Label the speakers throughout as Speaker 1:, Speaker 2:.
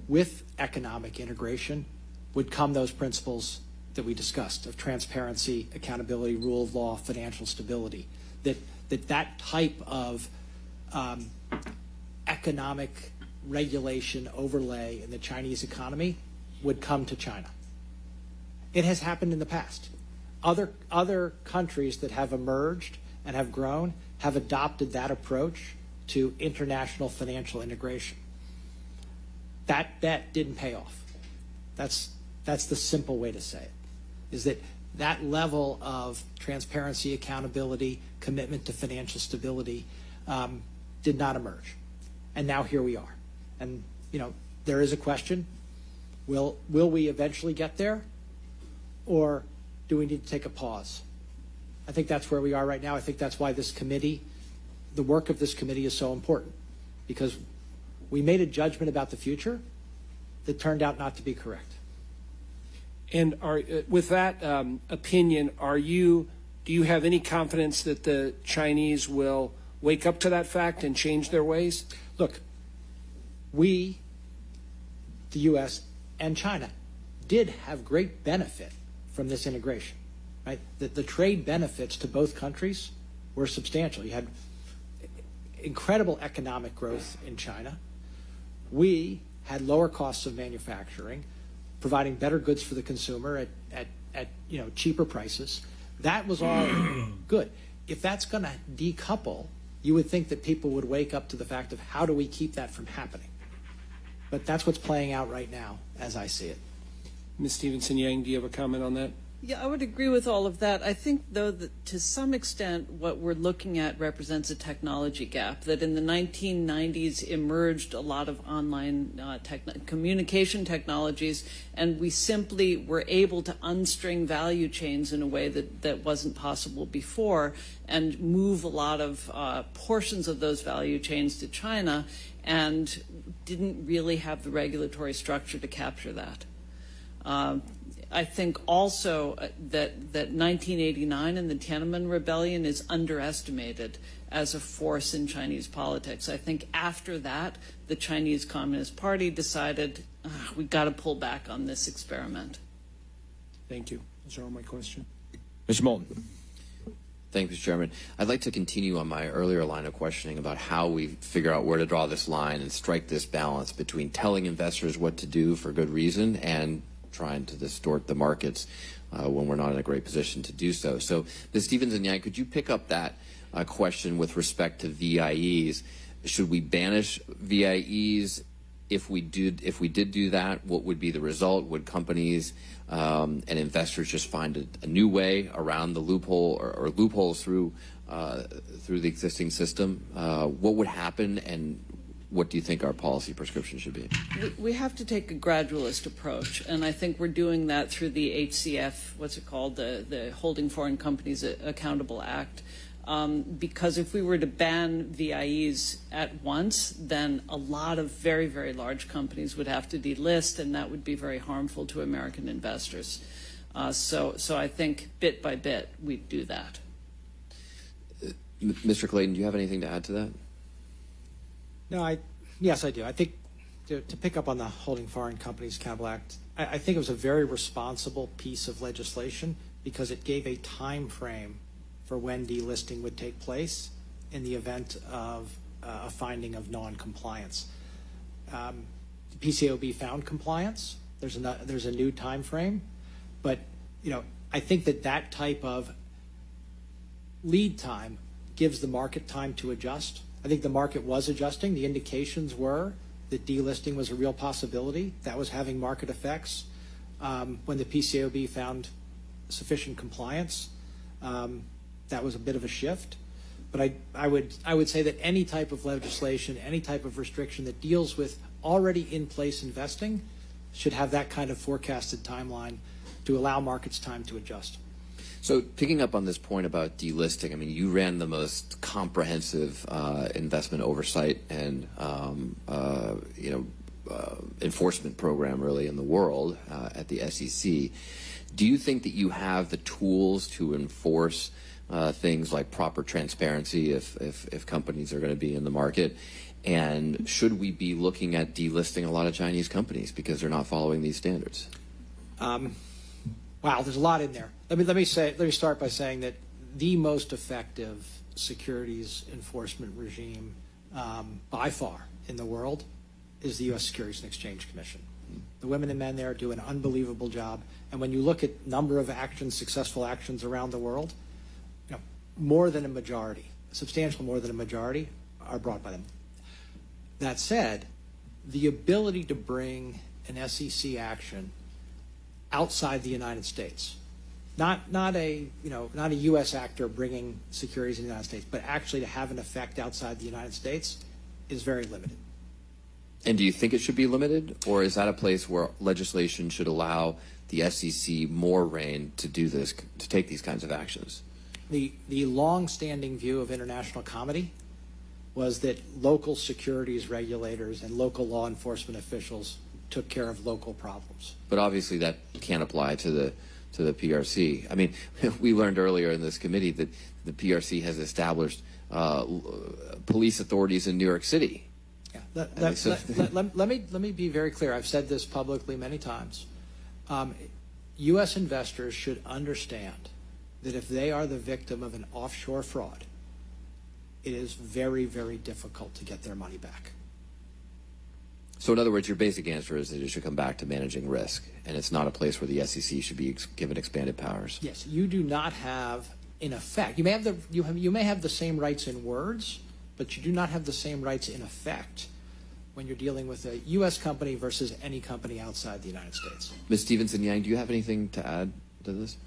Speaker 1: with economic integration would come those principles that we discussed of transparency, accountability, rule of law, financial stability, that type of economic regulation overlay in the Chinese economy would come to China. It has happened in the past. Other countries that have emerged and have grown have adopted that approach to international financial integration. That bet didn't pay off. That's the simple way to say it, is that level of transparency, accountability, commitment to financial stability did not emerge. And now here we are. And, there is a question, will we eventually get there? Or do we need to take a pause? I think that's where we are right now. I think that's why this committee, the work of this committee is so important, because we made a judgment about the future that turned out not to be correct.
Speaker 2: And with that opinion, do you have any confidence that the Chinese will wake up to that fact and change their ways?
Speaker 1: Look, we, the U.S. and China, did have great benefit from this integration, right? The trade benefits to both countries were substantial. You had incredible economic growth in China. We had lower costs of manufacturing, providing better goods for the consumer at cheaper prices. That was all good. If that's going to decouple, you would think that people would wake up to the fact of how do we keep that from happening? But that's what's playing out right now, as I see it.
Speaker 2: Ms. Stevenson-Yang, do you have a comment on that?
Speaker 3: Yeah, I would agree with all of that. I think, though, that to some extent what we're looking at represents a technology gap, that in the 1990s emerged a lot of online communication technologies, and we simply were able to unstring value chains in a way that wasn't possible before and move a lot of portions of those value chains to China, and didn't really have the regulatory structure to capture that. I think also that 1989 and the Tiananmen Rebellion is underestimated as a force in Chinese politics. I think after that, the Chinese Communist Party decided we've got to pull back on this experiment.
Speaker 2: Thank you. Those are all my questions.
Speaker 4: Mr. Moulton. Thank you, Mr. Chairman. I'd like to continue on my earlier line of questioning about how we figure out where to draw this line and strike this balance between telling investors what to do for good reason and trying to distort the markets when we're not in a great position to do so. So, Ms. Stevenson-Yang, could you pick up that question with respect to VIEs? Should we banish VIEs? If we did do that, what would be the result? Would companies and investors just find a new way around the loophole or loopholes through the existing system? What would happen, and what do you think our policy prescription should be?
Speaker 3: We have to take a gradualist approach, and I think we're doing that through the HCF, what's it called, the Holding Foreign Companies Accountable Act. Because if we were to ban VIEs at once, then a lot of very, very large companies would have to delist, and that would be very harmful to American investors. So I think bit by bit we'd do that.
Speaker 4: Mr. Clayton, do you have anything to add to that?
Speaker 1: No, yes, I do. I think to pick up on the Holding Foreign Companies Accountable Act, I think it was a very responsible piece of legislation because it gave a time frame for when delisting would take place in the event of a finding of non-compliance. The PCAOB found compliance. There's a new time frame, but I think that type of lead time gives the market time to adjust. I think the market was adjusting. The indications were that delisting was a real possibility. That was having market effects. When the PCAOB found sufficient compliance, that was a bit of a shift. But I would say that any type of legislation, any type of restriction that deals with already in place investing should have that kind of forecasted timeline to allow markets time to adjust.
Speaker 4: So picking up on this point about delisting, I mean, you ran the most comprehensive investment oversight and enforcement program really in the world at the SEC. Do you think that you have the tools to enforce things like proper transparency if companies are going to be in the market? And should we be looking at delisting a lot of Chinese companies because they're not following these standards?
Speaker 1: Wow, there's a lot in there. Let me start by saying that the most effective securities enforcement regime by far in the world is the U.S. Securities and Exchange Commission. The women and men there do an unbelievable job. And when you look at number of actions, successful actions around the world, more than a majority, substantial more than a majority, are brought by them. That said, the ability to bring an SEC action outside the United States, not a U.S. actor bringing securities in the United States, but actually to have an effect outside the United States, is very limited.
Speaker 4: And do you think it should be limited, or is that a place where legislation should allow the SEC more reign to do this, to take these kinds of actions?
Speaker 1: The long-standing view of international comedy was that local securities regulators and local law enforcement officials took care of local problems.
Speaker 4: But obviously that can't apply to the PRC. I mean, we learned earlier in this committee that the PRC has established police authorities in New York City.
Speaker 1: Yeah. Let me be very clear. I've said this publicly many times. U.S. investors should understand that if they are the victim of an offshore fraud, it is very, very difficult to get their money back.
Speaker 4: So in other words, your basic answer is that it should come back to managing risk, and it's not a place where the SEC should be given expanded powers.
Speaker 1: Yes, you do not have, in effect, you may have the same rights in words, but you do not have the same rights in effect when you're dealing with a U.S. company versus any company outside the United States.
Speaker 4: Ms. Stevenson-Yang, do you have anything to add to this?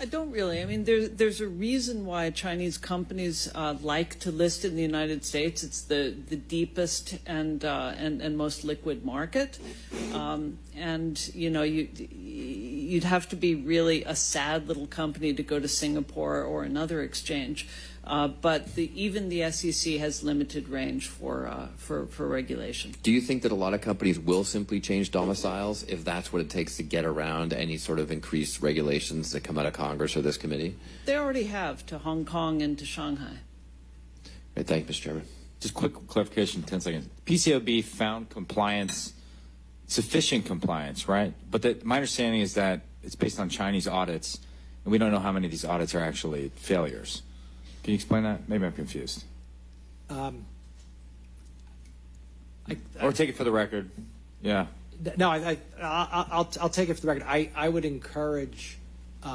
Speaker 3: I don't really. I mean, there's a reason why Chinese companies like to list in the United States. It's the deepest and most liquid market, and you'd have to be really a sad little company to go to Singapore or another exchange. But even the SEC has limited range for regulation.
Speaker 4: Do you think that a lot of companies will simply change domiciles if that's what it takes to get around any sort of increased regulations that come out of Congress or this committee?
Speaker 3: They already have, to Hong Kong and to Shanghai.
Speaker 4: Right, thank you, Mr. Chairman.
Speaker 5: Just quick clarification, 10 seconds. PCAOB found compliance, sufficient compliance, right? But my understanding is that it's based on Chinese audits, and we don't know how many of these audits are actually failures. Can you explain that? Maybe I'm confused. Or take it for the record. Yeah.
Speaker 1: No, I'll take it for the record. I would encourage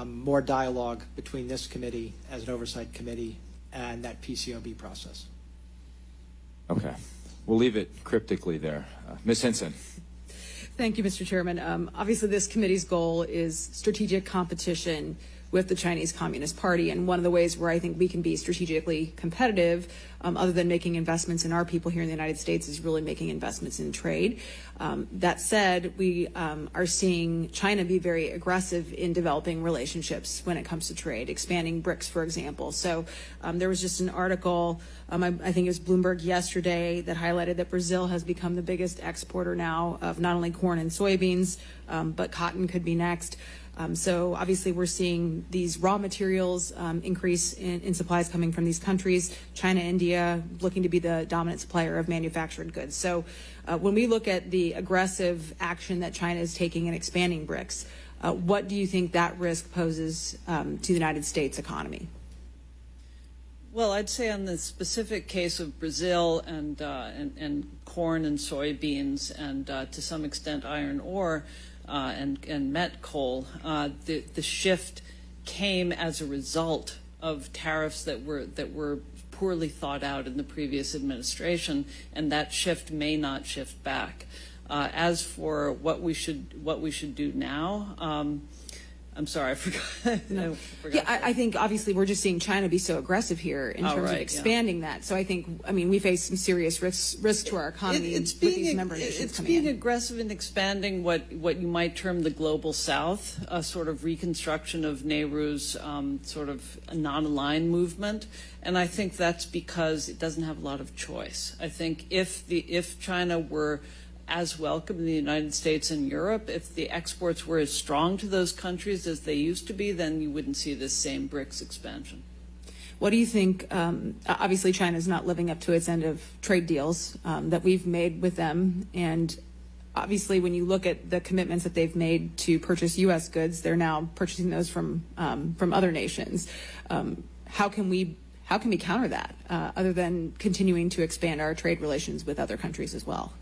Speaker 1: more dialogue between this committee as an oversight committee and that PCAOB process.
Speaker 5: Okay. We'll leave it cryptically there. Ms. Hinson.
Speaker 6: Thank you, Mr. Chairman. Obviously, this committee's goal is strategic competition with the Chinese Communist Party. And one of the ways where I think we can be strategically competitive, other than making investments in our people here in the United States, is really making investments in trade. That said, we are seeing China be very aggressive in developing relationships when it comes to trade, expanding BRICS, for example. So there was just an article, I think it was Bloomberg yesterday, that highlighted that Brazil has become the biggest exporter now of not only corn and soybeans, but cotton could be next. So obviously we're seeing these raw materials increase in supplies coming from these countries. China, India looking to be the dominant supplier of manufactured goods. So when we look at the aggressive action that China is taking in expanding BRICS, what do you think that risk poses to the United States economy?
Speaker 3: Well, I'd say on the specific case of Brazil and corn and soybeans and to some extent iron ore, and met coal, the shift came as a result of tariffs that were poorly thought out in the previous administration, and that shift may not shift back. As for what we should do now, I'm sorry, I forgot.
Speaker 6: I think obviously we're just seeing China be so aggressive here in terms of expanding that. So I think, we face some serious risk to our economy with these member nations coming in.
Speaker 3: It's being aggressive in expanding what you might term the global south, a sort of reconstruction of Nehru's sort of non-aligned movement. And I think that's because it doesn't have a lot of choice. I think if China were as welcome in the United States and Europe, if the exports were as strong to those countries as they used to be, then you wouldn't see this same BRICS expansion.
Speaker 6: What do you think? Obviously, China is not living up to its end of trade deals that we've made with them, and obviously, when you look at the commitments that they've made to purchase U.S. goods, they're now purchasing those from other nations. How can we counter that other than continuing to expand our trade relations with other countries as well?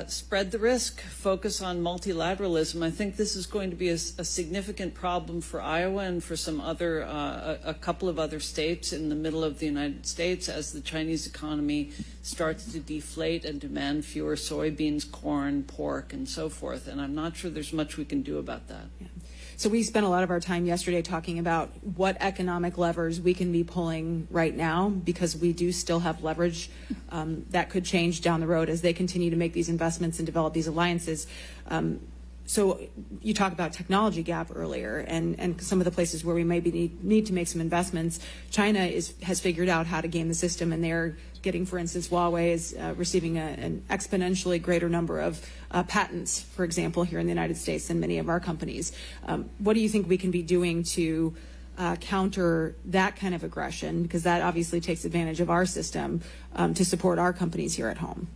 Speaker 3: Spread the risk, focus on multilateralism. I think this is going to be a significant problem for Iowa and for some other, a couple of other states in the middle of the United States as the Chinese economy starts to deflate and demand fewer soybeans, corn, pork, and so forth. And I'm not sure there's much we can do about that.
Speaker 6: Yeah. So we spent a lot of our time yesterday talking about what economic levers we can be pulling right now, because we do still have leverage that could change down the road as they continue to make these investments and develop these alliances. So you talked about technology gap earlier and some of the places where we maybe need to make some investments. China has figured out how to game the system, and they're getting, for instance, Huawei is receiving an exponentially greater number of patents, for example, here in the United States than many of our companies. What do you think we can be doing to counter that kind of aggression? Because that obviously takes advantage of our system to support our companies here at home.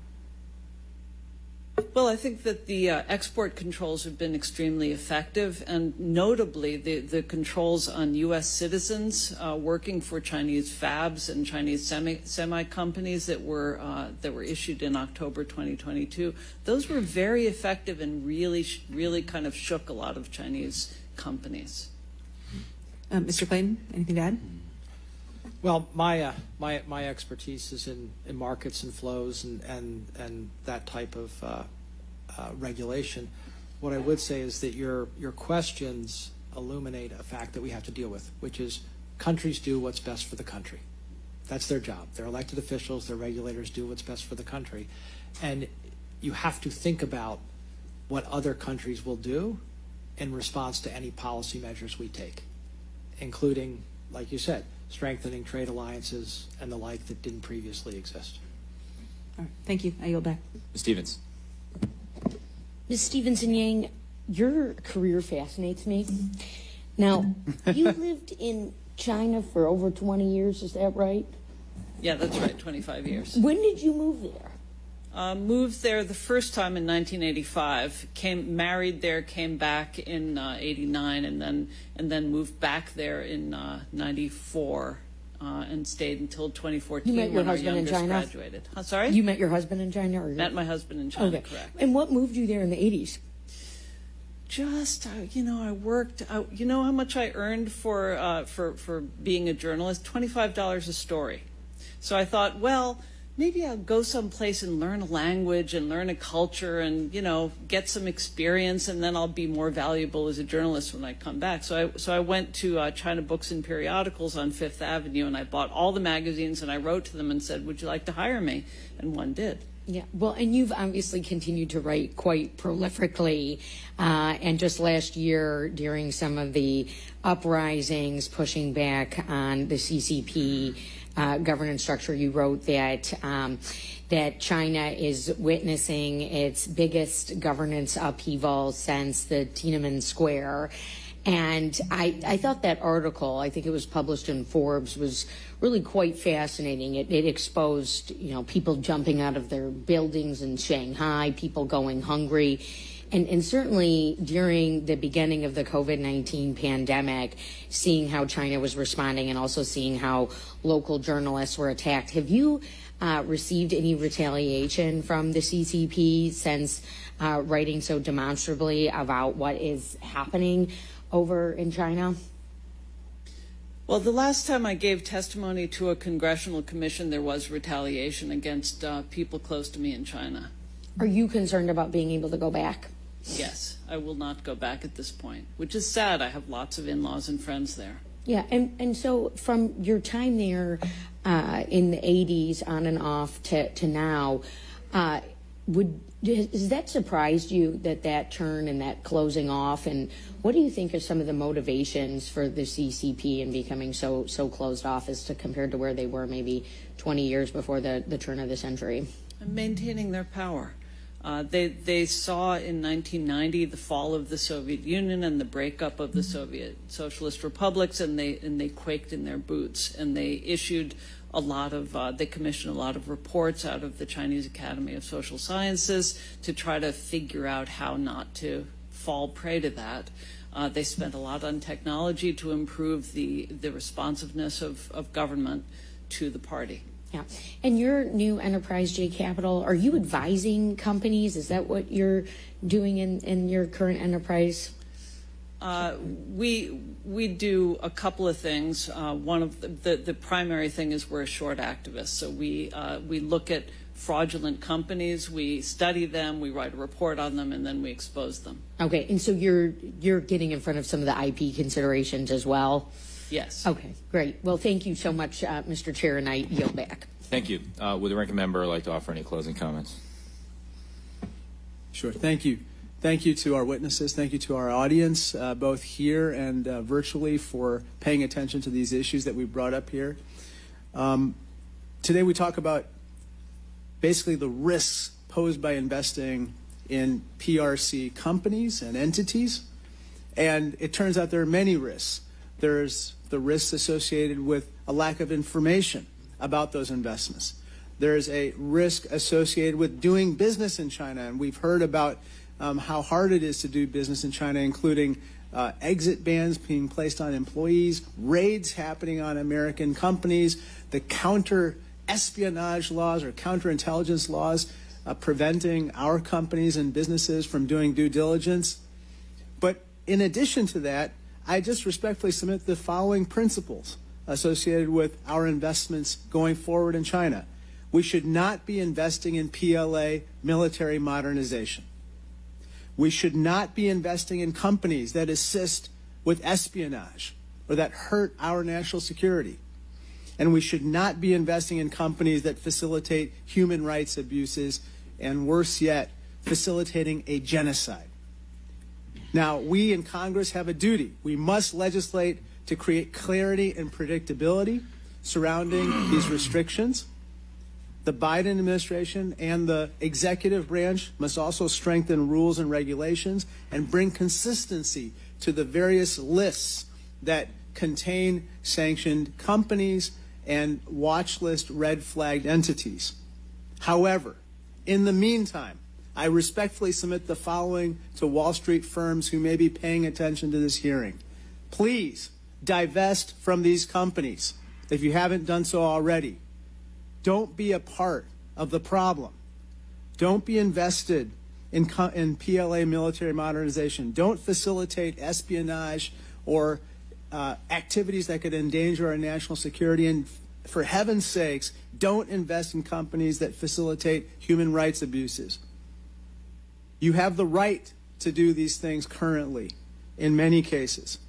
Speaker 3: Well, I think that the export controls have been extremely effective, and notably the controls on U.S. citizens working for Chinese fabs and Chinese semi companies that were issued in October 2022. Those were very effective and really kind of shook a lot of Chinese companies.
Speaker 6: Mr. Clayton, anything to add?
Speaker 1: Well, my expertise is in markets and flows and that type of regulation. What I would say is that your questions illuminate a fact that we have to deal with, which is countries do what's best for the country. That's their job. They're elected officials, their regulators do what's best for the country. And you have to think about what other countries will do in response to any policy measures we take, including, like you said, strengthening trade alliances and the like that didn't previously exist.
Speaker 6: All right, thank you. I yield back.
Speaker 5: Ms. Stevens.
Speaker 7: Ms. Stevenson-Yang, your career fascinates me. Now, you lived in China for over 20 years, is that right?
Speaker 3: Yeah, that's right, 25 years.
Speaker 7: When did you move there?
Speaker 3: Moved there the first time in 1985. Married there, came back in 89, and then moved back there in 94, and stayed until 2014
Speaker 7: You met your
Speaker 3: when our
Speaker 7: husband in
Speaker 3: youngest
Speaker 7: China?
Speaker 3: graduated. Sorry?
Speaker 7: You met your husband in China? Or
Speaker 3: Met my husband in China,
Speaker 7: okay.
Speaker 3: correct.
Speaker 7: And what moved you there in the 80s?
Speaker 3: Just, I worked. You know how much I earned for being a journalist? $25 a story. So I thought, well, maybe I'll go someplace and learn a language and learn a culture and, get some experience, and then I'll be more valuable as a journalist when I come back. So I went to China Books and Periodicals on Fifth Avenue, and I bought all the magazines, and I wrote to them and said, would you like to hire me? And one did.
Speaker 7: Yeah, well, and you've obviously continued to write quite prolifically. And just last year, during some of the uprisings pushing back on the CCP governance structure, you wrote that that China is witnessing its biggest governance upheaval since the Tiananmen Square. And I thought that article, I think it was published in Forbes, was really quite fascinating. It exposed, people jumping out of their buildings in Shanghai, people going hungry. And certainly during the beginning of the COVID-19 pandemic, seeing how China was responding and also seeing how local journalists were attacked. Have you received any retaliation from the CCP since writing so demonstrably about what is happening over in China?
Speaker 3: Well, the last time I gave testimony to a congressional commission, there was retaliation against people close to me in China.
Speaker 7: Are you concerned about being able to go back?
Speaker 3: Yes, I will not go back at this point, which is sad. I have lots of in-laws and friends there.
Speaker 7: Yeah, and so from your time there in the 80s on and off to now, has that surprised you, that turn and that closing off? And what do you think are some of the motivations for the CCP in becoming so closed off as to compared to where they were maybe 20 years before the turn of the century?
Speaker 3: And maintaining their power. They saw in 1990 the fall of the Soviet Union and the breakup of the Soviet Socialist republics, and they quaked in their boots, and they issued they commissioned a lot of reports out of the Chinese Academy of Social Sciences to try to figure out how not to fall prey to that. They spent a lot on technology to improve the responsiveness of government to the party.
Speaker 7: Yeah. And your new enterprise, J Capital, are you advising companies? Is that what you're doing in your current enterprise?
Speaker 3: We do a couple of things. One of the primary thing is we're a short activist. So we look at fraudulent companies, we study them, we write a report on them, and then we expose them.
Speaker 7: Okay. And so you're getting in front of some of the IP considerations as well?
Speaker 3: Yes.
Speaker 7: Okay, great. Well, thank you so much, Mr. Chair, and I yield back.
Speaker 5: Thank you. Would the ranking member like to offer any closing comments?
Speaker 8: Sure. Thank you. Thank you to our witnesses. Thank you to our audience, both here and virtually, for paying attention to these issues that we brought up here. Today we talk about basically the risks posed by investing in PRC companies and entities. And it turns out there are many risks. There's the risks associated with a lack of information about those investments. There's a risk associated with doing business in China, and we've heard about how hard it is to do business in China, including exit bans being placed on employees, raids happening on American companies, the counter-espionage laws or counterintelligence laws preventing our companies and businesses from doing due diligence. But in addition to that, I just respectfully submit the following principles associated with our investments going forward in China. We should not be investing in PLA military modernization. We should not be investing in companies that assist with espionage or that hurt our national security. And we should not be investing in companies that facilitate human rights abuses and, worse yet, facilitating a genocide. Now, we in Congress have a duty. We must legislate to create clarity and predictability surrounding these restrictions. The Biden administration and the executive branch must also strengthen rules and regulations and bring consistency to the various lists that contain sanctioned companies and watch list red flagged entities. However, in the meantime, I respectfully submit the following to Wall Street firms who may be paying attention to this hearing. Please divest from these companies if you haven't done so already. Don't be a part of the problem. Don't be invested in PLA military modernization. Don't facilitate espionage or activities that could endanger our national security. And for heaven's sakes, don't invest in companies that facilitate human rights abuses. You have the right to do these things currently in many cases,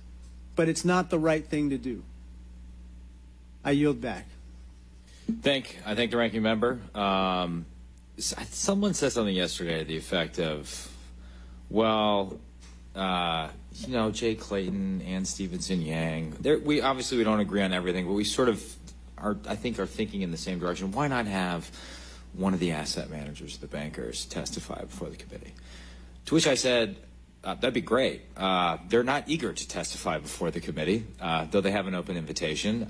Speaker 8: but it's not the right thing to do. I yield back.
Speaker 5: I thank the ranking member. Someone said something yesterday to the effect of, well, Jay Clayton and Stevenson Yang, we don't agree on everything, but we sort of are thinking in the same direction. Why not have one of the asset managers, the bankers, testify before the committee? To which I said, that'd be great. They're not eager to testify before the committee, though they have an open invitation.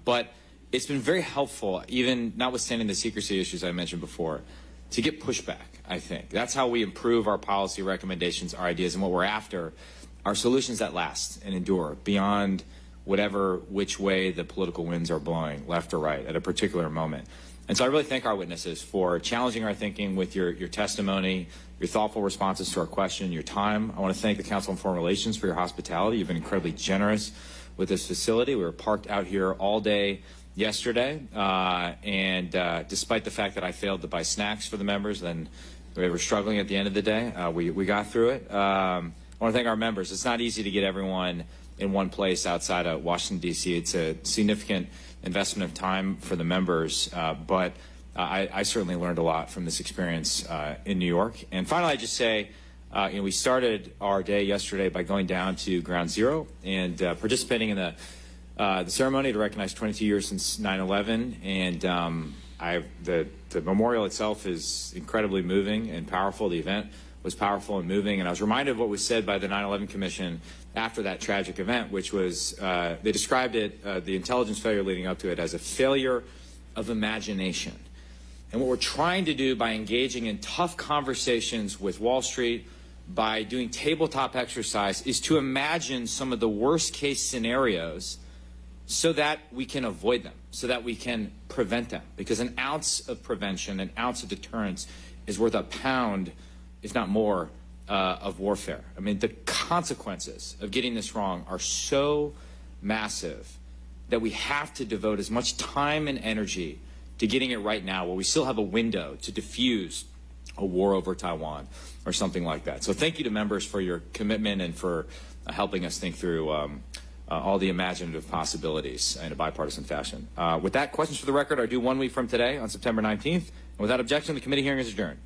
Speaker 5: But it's been very helpful, even notwithstanding the secrecy issues I mentioned before, to get pushback, I think. That's how we improve our policy recommendations, our ideas, and what we're after are solutions that last and endure beyond which way the political winds are blowing, left or right, at a particular moment. And so I really thank our witnesses for challenging our thinking with your testimony, your thoughtful responses to our question, your time. I want to thank the Council on Foreign Relations for your hospitality. You've been incredibly generous with this facility. We were parked out here all day yesterday, and despite the fact that I failed to buy snacks for the members, then we were struggling at the end of the day. We got through it. I want to thank our members. It's not easy to get everyone in one place outside of Washington, D.C. It's a significant investment of time for the members, but I certainly learned a lot from this experience in New York. And finally, I just say, we started our day yesterday by going down to Ground Zero and participating in the ceremony to recognize 22 years since 9/11. And the memorial itself is incredibly moving and powerful. The event was powerful and moving, and I was reminded of what was said by the 9/11 Commission after that tragic event, which was they described it, the intelligence failure leading up to it, as a failure of imagination. And what we're trying to do by engaging in tough conversations with Wall Street, by doing tabletop exercise, is to imagine some of the worst case scenarios so that we can avoid them, so that we can prevent them. Because an ounce of prevention, an ounce of deterrence is worth a pound, if not more, of warfare. I mean, the consequences of getting this wrong are so massive that we have to devote as much time and energy to getting it right now, while we still have a window to diffuse a war over Taiwan or something like that. So thank you to members for your commitment and for helping us think through all the imaginative possibilities in a bipartisan fashion. With that, questions for the record are due 1 week from today on September 19th. And without objection, the committee hearing is adjourned.